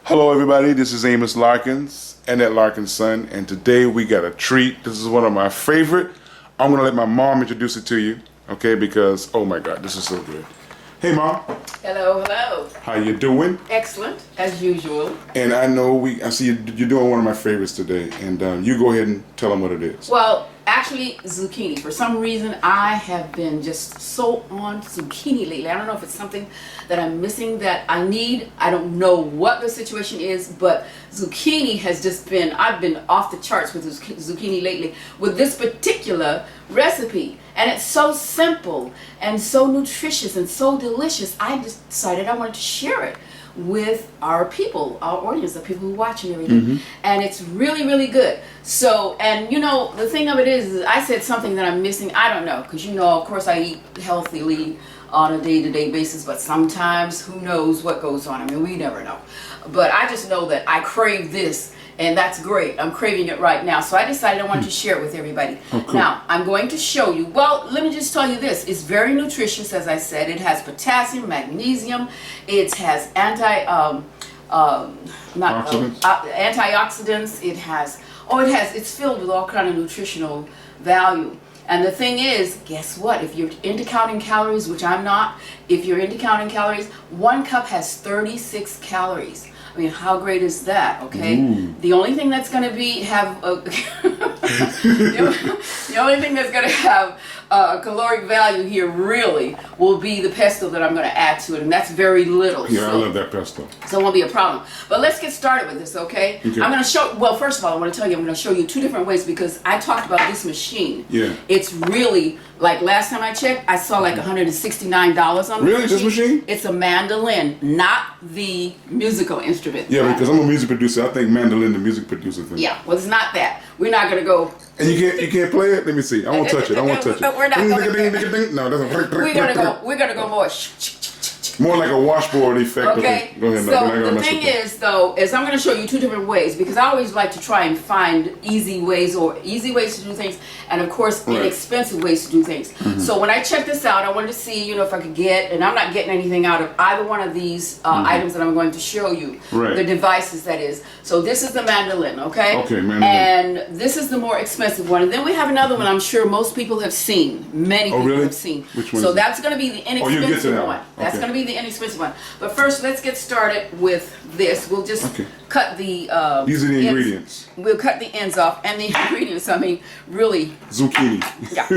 Hello everybody, this is Amos Larkins, Annette Larkins' son, and today we got a treat. This is one of my favorite. I'm gonna let my mom introduce it to you, okay, because, oh my God, this is so good. Hey Mom. Hello, hello. How you doing? Excellent, as usual. And I see you're doing one of my favorites today, and you go ahead and tell them what it is. Well, actually, zucchini. For some reason, I have been just so on zucchini lately. I don't know if it's something that I'm missing that I need. I don't know what the situation is, but zucchini has just been, I've been off the charts with zucchini lately with this particular recipe. And it's so simple and so nutritious and so delicious. I just decided I wanted to share it with our people, our audience, the people who watch and everything. And it's really, really good. So, and you know, the thing of it is I said something that I'm missing. I don't know, because you know, of course I eat healthily on a day-to-day basis, but sometimes who knows what goes on. I mean, we never know. But I just know that I crave this, and that's great. I'm craving it right now. So I decided I wanted to share it with everybody. Oh, cool. Now, I'm going to show you. Well, let me just tell you this. It's very nutritious, as I said. It has potassium, magnesium. It has antioxidants. It has, it's filled with all kind of nutritional value. And the thing is, guess what? If you're into counting calories, which I'm not, if you're into counting calories, 1 cup has 36 calories. I mean, how great is that? Okay. The only thing that's going to the only thing that's going to have a caloric value here really will be the pesto that I'm going to add to it, and that's very little. Yeah, so, I love that pesto. So it won't be a problem. But let's get started with this, okay? I'm going to show. Well, first of all, I want to tell you, I'm going to show you 2 different ways because I talked about this machine. Yeah. It's really, like last time I checked, I saw like $169 on the Really, this machine? It's a mandolin, not the musical instrument. Yeah, because I'm a music producer. I think mandolin, the music producer thing. Yeah, well, it's not that. We're not going to go. And you can't play it? Let me see. I won't touch it. I won't touch it. We're not going to. No, that's We're going to go more. More like a washboard effect. Okay. Go ahead. So the thing is, though, is I'm going to show you 2 different ways because I always like to try and find easy ways to do things, and of course inexpensive ways to do things. So when I checked this out, I wanted to see, you know, if I could get, and I'm not getting anything out of either one of these items that I'm going to show you. The devices, that is. So this is the mandolin, okay? Okay, mandolin. And this is the more expensive one, and then we have another one I'm sure most people have seen. Many people have seen. Which one? So that's going to be the inexpensive one. That's okay. going to be the inexpensive one. But first, let's get started with this. We'll just cut the these are the ingredients. We'll cut the ends off, and the ingredients, I mean, really zucchini. Yeah.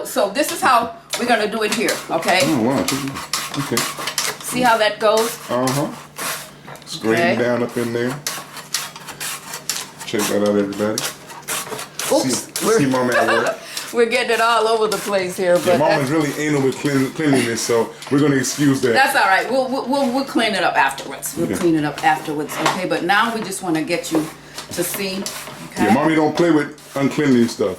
So this is how we're gonna do it here, okay? Oh wow. Okay. See how that goes? Straighten down up in there. Check that out, everybody. Oops. See Mom at work. We're getting it all over the place here, but yeah, Mom is really anal with cleanliness, so we're going to excuse that. That's all right. We'll clean it up afterwards. We'll clean it up afterwards, okay? But now we just want to get you to see. Okay? Yeah, Mommy don't play with uncleanly stuff.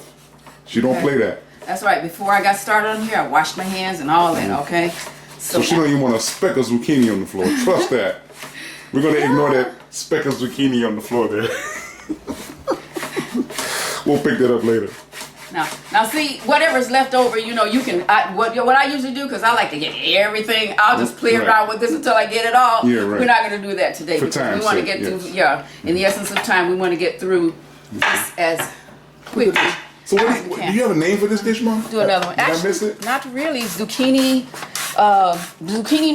She don't play that. That's right. Before I got started on here, I washed my hands and all that, okay? So she don't even want a speck of zucchini on the floor. Trust that. We're going to ignore that speck of zucchini on the floor there. We'll pick that up later. Now see, whatever's left over, you know, you can, what I usually do, because I like to get everything, I'll just play around with this until I get it all. Yeah, right. We're not going to do that today. For because time's we want to sake, get through, in the essence of time, we want to get through this as quickly. So do you have a name for this dish, Mom? Do another one. Actually, did I miss it? Not really. Zucchini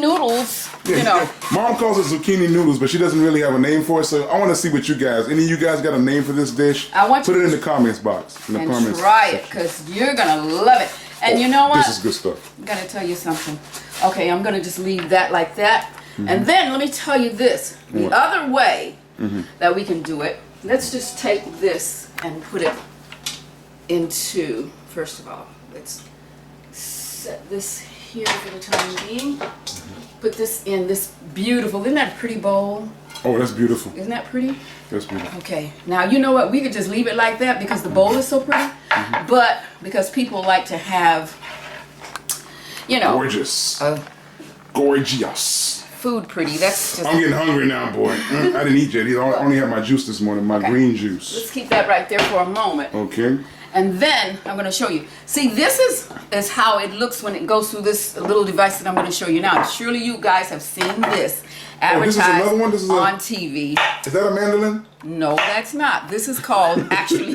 noodles, yeah, you know. Yeah. Mom calls it zucchini noodles, but she doesn't really have a name for it, so I want to see what you guys, any of you guys got a name for this dish? Put it in the comments box. And try it, because you're going to love it. And you know what? This is good stuff. I'm going to tell you something. Okay, I'm going to just leave that like that. And then let me tell you this. The other way that we can do it, let's just take this and put it into, first of all, let's set this here for the time being. Put this in this beautiful, isn't that a pretty bowl? Oh, that's beautiful. Isn't that pretty? That's beautiful. Okay, now you know what, we could just leave it like that because the bowl is so pretty, but because people like to have, you know, gorgeous food pretty, that's just, I'm getting hungry now, boy. I didn't eat yet. I only had my juice this morning, my green juice. Let's keep that right there for a moment. Okay. And then I'm going to show you. See, this is how it looks when it goes through this little device that I'm going to show you now. Surely you guys have seen this. advertised another one? This is on TV. Is that a mandolin? No, that's not. This is called actually.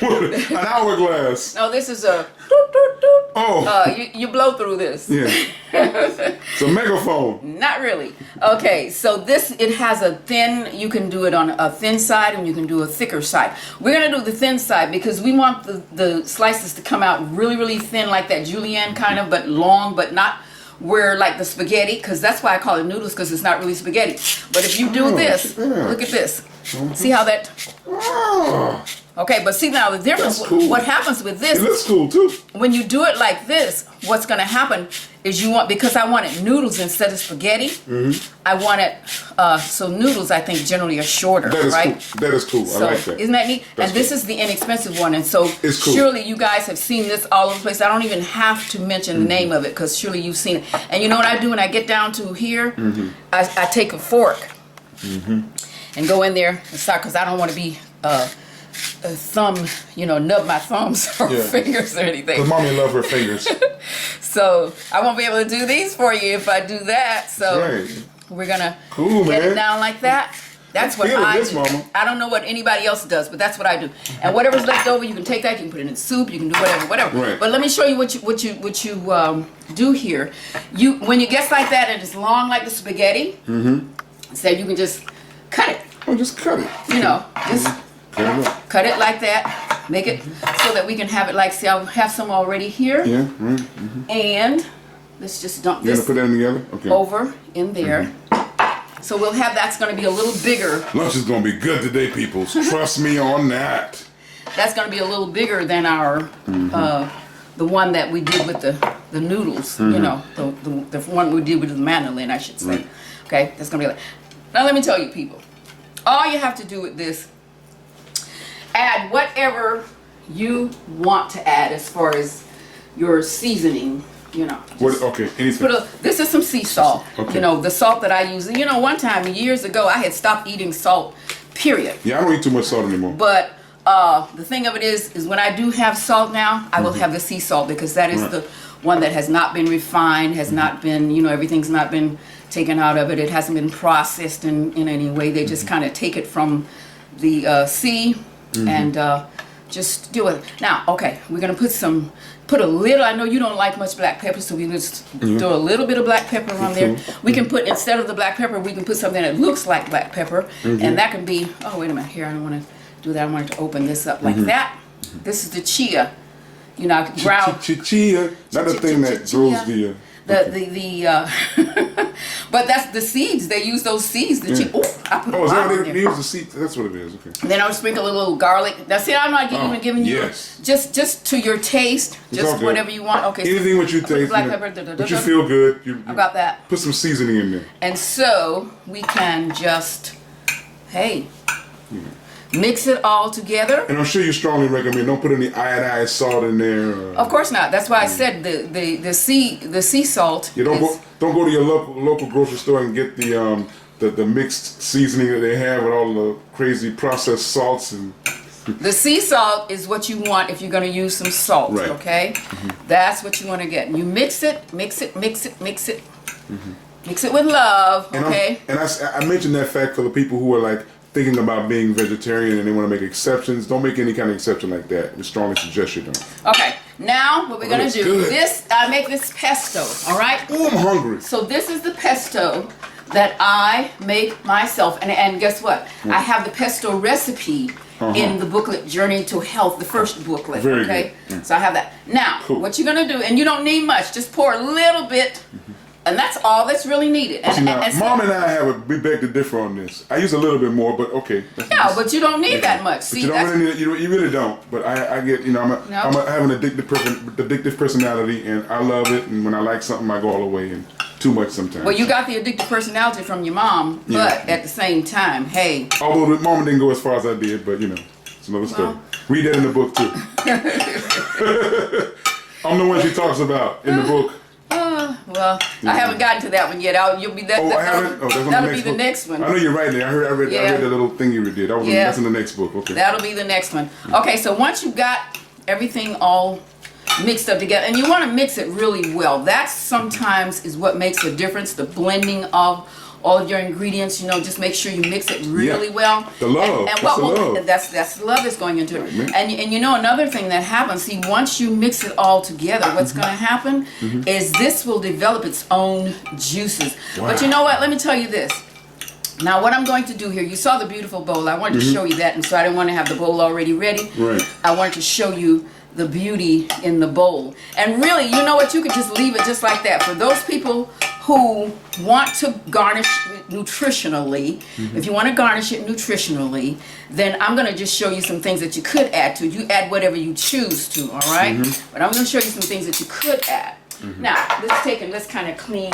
An hourglass. No, this is a. Doot, doot, doot. Oh. You blow through this. Yeah. It's a megaphone. Not really. Okay, so this, it has a thin, you can do it on a thin side and you can do a thicker side. We're going to do the thin side because we want the slices to come out really, really thin like that julienne kind of, but long, but not where like the spaghetti, because that's why I call it noodles, because it's not really spaghetti. But if you do this, look at this. See how that... Oh. Okay, but see now the difference, That's cool. what happens with this, It looks cool too. when you do it like this, what's going to happen is you want, because I wanted noodles instead of spaghetti, I want it, so noodles I think generally are shorter, That is right? cool. That is cool. So, I like that. isn't that neat? That's and this cool. is the inexpensive one, and so It's cool. surely you guys have seen this all over the place. I don't even have to mention the name of it, because surely you've seen it. And you know what I do when I get down to here? I take a fork and go in there and start, because I don't want to be... a thumb, nub my thumbs or fingers or anything. Because mommy love her fingers. So I won't be able to do these for you if I do that. So Right. we're gonna Cool, get man. it down like that. That's what Feeling I this, do. mama. I don't know what anybody else does, but that's what I do. And whatever's left over, you can take that. You can put it in soup. You can do whatever. Right. But let me show you what you do here. When it gets like that and it's long like the spaghetti, so you can just cut it. Oh, just cut it. Just. Cut it up. Cut it like that. Make it so that we can have it like, see, I have some already here. Yeah. And let's just dump You're this gonna put that together? Okay. over in there. So we'll have, that's going to be a little bigger. Lunch is gonna be good today, people. Trust me on that. That's going to be a little bigger than our, the one that we did with the noodles. The one we did with the mandolin, I should say. Right. Okay, that's going to be like. Now let me tell you, people. All you have to do with this, add whatever you want to add as far as your seasoning, What? Okay. Anything. This is some sea salt. Okay. The salt that I use. One time years ago I had stopped eating salt, period. Yeah, I don't eat too much salt anymore. But the thing of it is when I do have salt now, I will have the sea salt, because that is Right. the one that has not been refined, has not been, everything's not been taken out of it. It hasn't been processed in any way. They just kind of take it from the sea and just do it. Now, okay, we're going to put a little, I know you don't like much black pepper, so we just throw a little bit of black pepper on there. We can put, instead of the black pepper, we can put something that looks like black pepper. And that can be, oh, wait a minute, here, I don't want to do that. I want to open this up like that. This is the chia, ground. Chia, not the thing that grows the. But that's the seeds. They use those seeds. I put Oh, is that mine what in they there. use the seed? That's what it is. Okay. Then I'll sprinkle a little garlic. Now, see, I'm not even giving you yes. just to your taste, It's all just good. whatever you want. Okay. Anything what you I put taste, black you know, pepper. but you feel good. You I got that. Put some seasoning in there. And so we can just, mix it all together. And I'm sure you strongly recommend don't put any iodized salt in there. Of course not. That's why I said the sea salt. You don't go to your local grocery store and get the mixed seasoning that they have with all the crazy processed salts and. The sea salt is what you want if you're going to use some salt, Right. okay? That's what you want to get. You mix it. Mix it with love, And okay? I mentioned that fact for the people who are like thinking about being vegetarian and they want to make exceptions. Don't make any kind of exception like that. We strongly suggest you don't. Okay, now what we're going to it's do, good. I make this pesto, all right? Oh, I'm hungry. So this is the pesto that I make myself. And guess what? I have the pesto recipe in the booklet, Journey to Health, the first booklet, Very okay? good. So I have that. Now, Cool. what you're going to do, and you don't need much, just pour a little bit, and that's all that's really needed. See, now, And Mom and I we beg to differ on this. I use a little bit more, but okay. no, but you don't need that much. But See, you don't that's, really need it. You really don't. But I get, I have an addictive personality, and I love it. And when I like something, I go all the way, and too much sometimes. well, you got the addictive personality from your mom, Yeah. but at the same time, hey, Although the Mama didn't go as far as I did, but it's another story. Read that in the book too. I'm the one she talks about in the book. well, I haven't gotten to that one yet. You'll be that. Oh, I haven't. Oh, that's on the that'll next be the book. next one. I know you're right there. I read the little thing you did. That's in the next book. Okay. That'll be the next one. Okay, so once you've got everything all mixed up together, and you want to mix it really well. That sometimes is what makes a difference, the blending of all of your ingredients. You know, just make sure you mix it really well. The love. And That's the love. that's the love that's going into it. Right, And you know, another thing that happens, see, once you mix it all together, what's going to happen is this will develop its own juices. Wow. But you know what? Let me tell you this. Now, what I'm going to do here, you saw the beautiful bowl. I wanted to show you that, and so I didn't want to have the bowl already ready. Right. I wanted to show you the beauty in the bowl. And really, you know what? You could just leave it just like that. For those people who want to garnish nutritionally, if you want to garnish it nutritionally, then I'm going to just show you some things that you could add to. You add whatever you choose to, all right? But I'm going to show you some things that you could add. Now, let's kind of clean,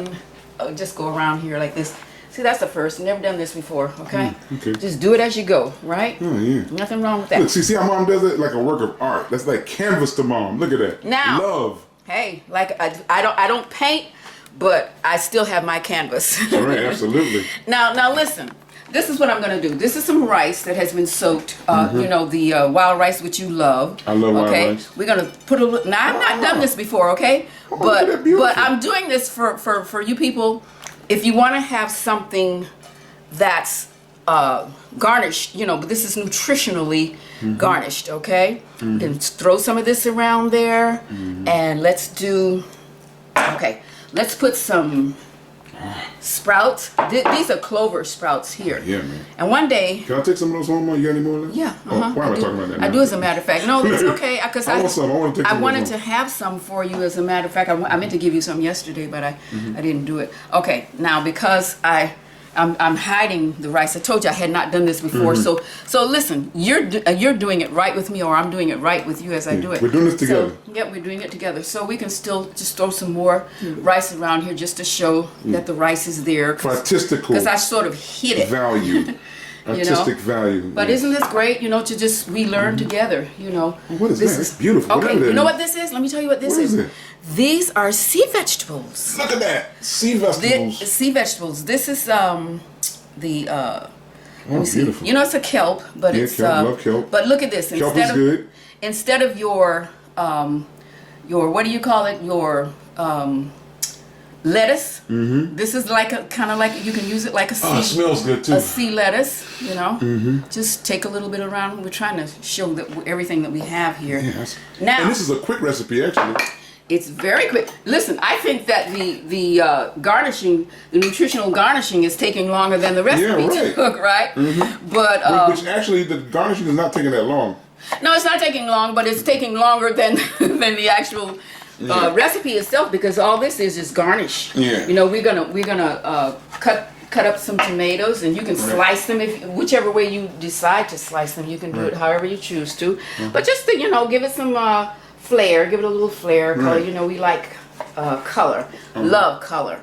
just go around here like this. See, that's the first. Never done this before, okay? Okay. Just do it as you go, right? Oh, yeah. Nothing wrong with that. Look, see how mom does it like a work of art. That's like canvas to mom. Look at that. Now, love. Hey, like I don't paint, but I still have my canvas. All right, absolutely. Now listen. This is what I'm gonna do. This is some rice that has been soaked. You know, the wild rice, which you love. I love wild rice. We're gonna put a little. Now I've not done this before, okay? look at that, beautiful. But I'm doing this for you people. If you want to have something that's garnished, you know, but this is nutritionally garnished, okay? You can throw some of this around there, and let's put some sprouts. These are clover sprouts here. Yeah, man. And one day, Can I take some of those home? You got any more left? yeah. Oh, why am I talking about that now? I do, as a matter of fact. No, it's okay, because I want some. I want to take some I of wanted those to home. have some for you. As a matter of fact, I meant to give you some yesterday, but I didn't do it. Okay, now because I'm hiding the rice. I told you I had not done this before. So listen, you're doing it right with me, or I'm doing it right with you as I do it. We're doing this together. So, yeah, we're doing it together. So we can still just throw some more rice around here just to show that the rice is there. For artistical Because I sort of hid it. value. Artistic value. But isn't this great, you know, to just we learn together, you know. What is this that? It's beautiful. Okay, Whatever that you know is. what this is? Let me tell you what this What is it? These are sea vegetables. Look at that. Sea vegetables. Sea vegetables. This is let me see. Beautiful. You know, it's a kelp, but Yeah, it's kelp, love kelp. But look at this. Kelp is good. Instead of your what do you call it? Your lettuce. This is like a kind of like you can use it like a sea. Oh, it smells good too. A sea lettuce, you know. Just take a little bit around. We're trying to show that everything that we have here. Yes. Now, And this is a quick recipe, actually. it's very quick. Listen, I think that the garnishing, the nutritional garnishing, is taking longer than the recipe to right. cook, right? But Which actually, the garnishing is not taking that long. no, it's not taking long, but it's taking longer than than the actual recipe itself, because all this is just garnish. Yeah. You know, we're gonna cut up some tomatoes, and you can slice them whichever way you decide to slice them. You can do it however you choose to, but just to, you know, give it some flair, give it a little flair, color. You know, we like color, love color,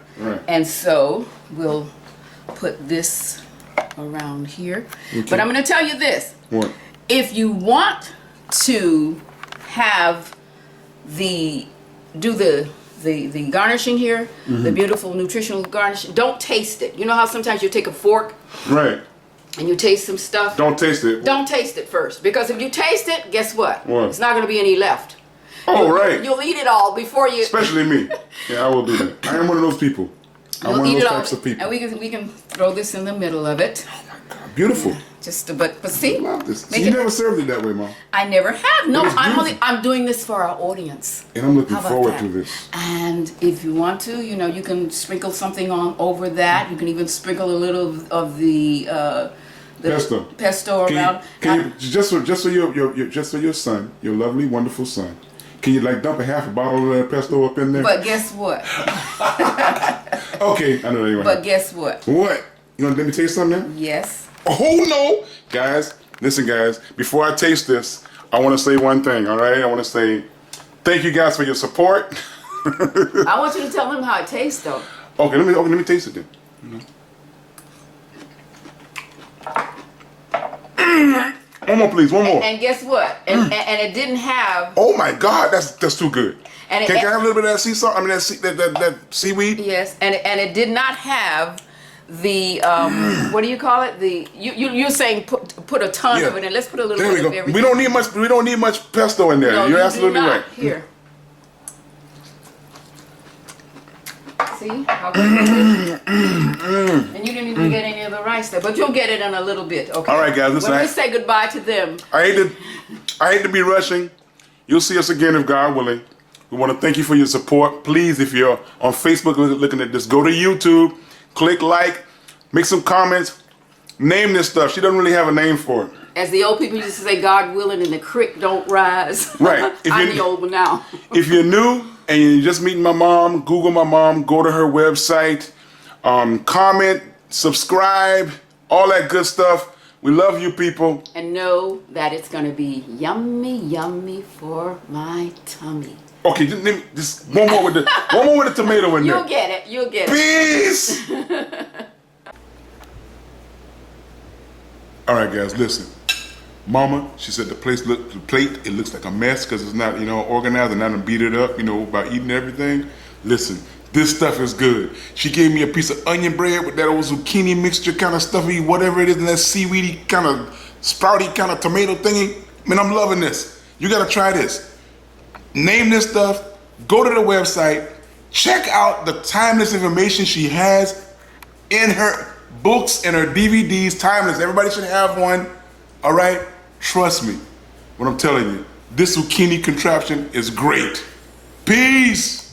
and so we'll put this around here. But I'm gonna tell you this. What? If you want to have the garnishing here, the beautiful nutritional garnish, don't taste it. You know how sometimes you take a fork Right. and you taste some stuff? Don't taste it. Don't taste it first, because if you taste it, guess what? What? It's not going to be any left. Oh, right. You'll eat it all before you. Especially me. Yeah, I will do that. I am one of those people. I'm You'll one of eat those it all, types of people. and we can throw this in the middle of it. Beautiful. But see, I love this. Make See, you it- never served it that way, Mom. I never have. No, But it's beautiful. I'm doing this for our audience. And I'm looking How about forward that? to this. And if you want to, you know, you can sprinkle something on over that. You can even sprinkle a little of the pesto around. Can you just for your son, your lovely, wonderful son, can you like dump a half a bottle of that pesto up in there? But guess what? Okay, I know that anyway. But guess what? What? You gonna let me taste something now? Yes. Oh no, guys! Listen, guys. Before I taste this, I want to say one thing. All right, I want to say thank you guys for your support. I want you to tell them how it tastes, though. Okay, let me taste it then. One more, please. One more. And guess what? And it didn't have. Oh my God, that's too good. And Can I have a little bit of that sea salt? I mean that seaweed. Yes, and it did not have the what do you call it? The you're saying put a ton of it, and let's put a little There bit we go. of everything. We don't need much pesto in there. No, You're you absolutely do not. right. Here. See, See how good it is? And you didn't even get any of the rice there, but you'll get it in a little bit. Okay. All right, guys, listen, When we say goodbye to them. I hate to be rushing. You'll see us again if God willing. We want to thank you for your support. Please, if you're on Facebook looking at this, go to YouTube, click like, make some comments, name this stuff. She doesn't really have a name for it. As the old people used to say, God willing, and the creek don't rise. Right. I'm the old one now. If you're new and you're just meeting my mom, Google my mom, go to her website, comment, subscribe, all that good stuff. We love you people. And know that it's going to be yummy, yummy for my tummy. Okay, just one more with the tomato in there. You'll get it. You'll get it. Peace. All right, guys, listen. Mama, she said the plate it looks like a mess because it's not, organized, and I done beat it up, by eating everything. Listen, this stuff is good. She gave me a piece of onion bread with that old zucchini mixture kind of stuffy, whatever it is, and that seaweedy kind of sprouty kind of tomato thingy. Man, I'm loving this. You gotta try this. Name this stuff, go to the website, check out the timeless information she has in her books and her DVDs, timeless. Everybody should have one, all right? Trust me when I'm telling you, this zucchini contraption is great. Peace.